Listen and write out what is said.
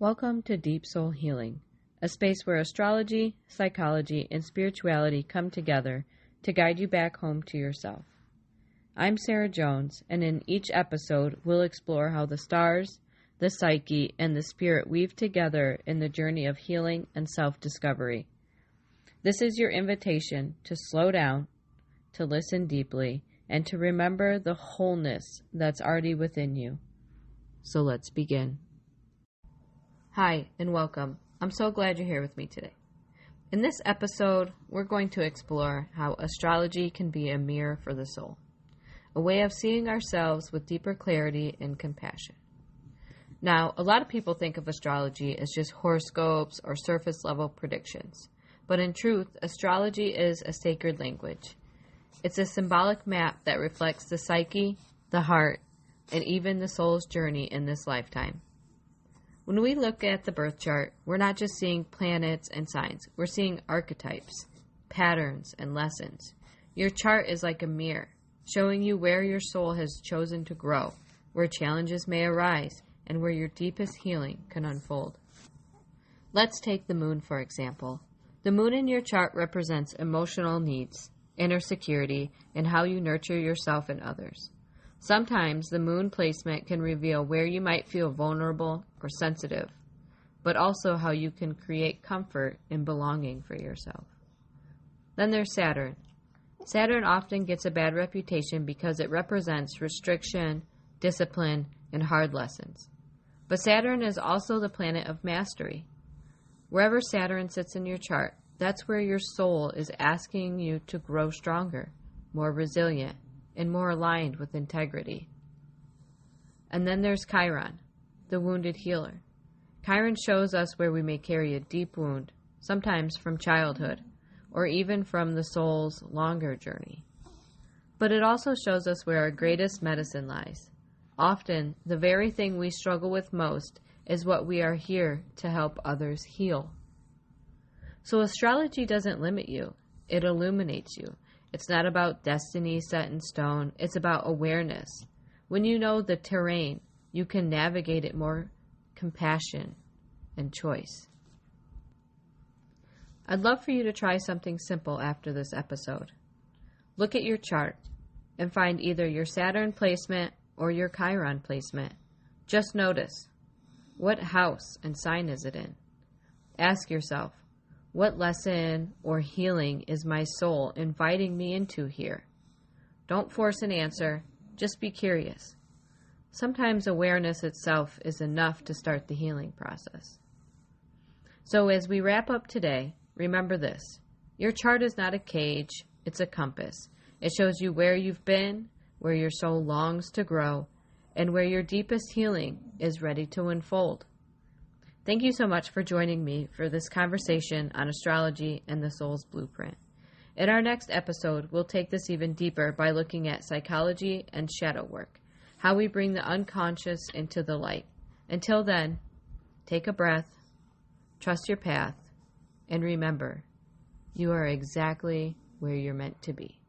Welcome to Deep Soul Healing, a space where astrology, psychology, and spirituality come together to guide you back home to yourself. I'm Sarah Jones, and in each episode, we'll explore how the stars, the psyche, and the spirit weave together in the journey of healing and self-discovery. This is your invitation to slow down, to listen deeply, and to remember the wholeness that's already within you. So let's begin. Hi, and welcome. I'm so glad you're here with me today. In this episode, we're going to explore how astrology can be a mirror for the soul, a way of seeing ourselves with deeper clarity and compassion. Now, a lot of people think of astrology as just horoscopes or surface-level predictions, but in truth, astrology is a sacred language. It's a symbolic map that reflects the psyche, the heart, and even the soul's journey in this lifetime. When we look at the birth chart, we're not just seeing planets and signs. We're seeing archetypes, patterns, and lessons. Your chart is like a mirror, showing you where your soul has chosen to grow, where challenges may arise, and where your deepest healing can unfold. Let's take the moon, for example. The moon in your chart represents emotional needs, inner security, and how you nurture yourself and others. Sometimes the moon placement can reveal where you might feel vulnerable or sensitive, but also how you can create comfort and belonging for yourself. Then there's Saturn. Saturn often gets a bad reputation because it represents restriction, discipline, and hard lessons. But Saturn is also the planet of mastery. Wherever Saturn sits in your chart, that's where your soul is asking you to grow stronger, more resilient, and more aligned with integrity. And then there's Chiron, the wounded healer. Chiron shows us where we may carry a deep wound, sometimes from childhood, or even from the soul's longer journey. But it also shows us where our greatest medicine lies. Often, the very thing we struggle with most is what we are here to help others heal. So astrology doesn't limit you, it illuminates you. It's not about destiny set in stone. It's about awareness. When you know the terrain, you can navigate it more compassion and choice. I'd love for you to try something simple after this episode. Look at your chart and find either your Saturn placement or your Chiron placement. Just notice, what house and sign is it in? Ask yourself, what lesson or healing is my soul inviting me into here? Don't force an answer, just be curious. Sometimes awareness itself is enough to start the healing process. So as we wrap up today, remember this. Your chart is not a cage, it's a compass. It shows you where you've been, where your soul longs to grow, and where your deepest healing is ready to unfold. Thank you so much for joining me for this conversation on astrology and the soul's blueprint. In our next episode, we'll take this even deeper by looking at psychology and shadow work, how we bring the unconscious into the light. Until then, take a breath, trust your path, and remember, you are exactly where you're meant to be.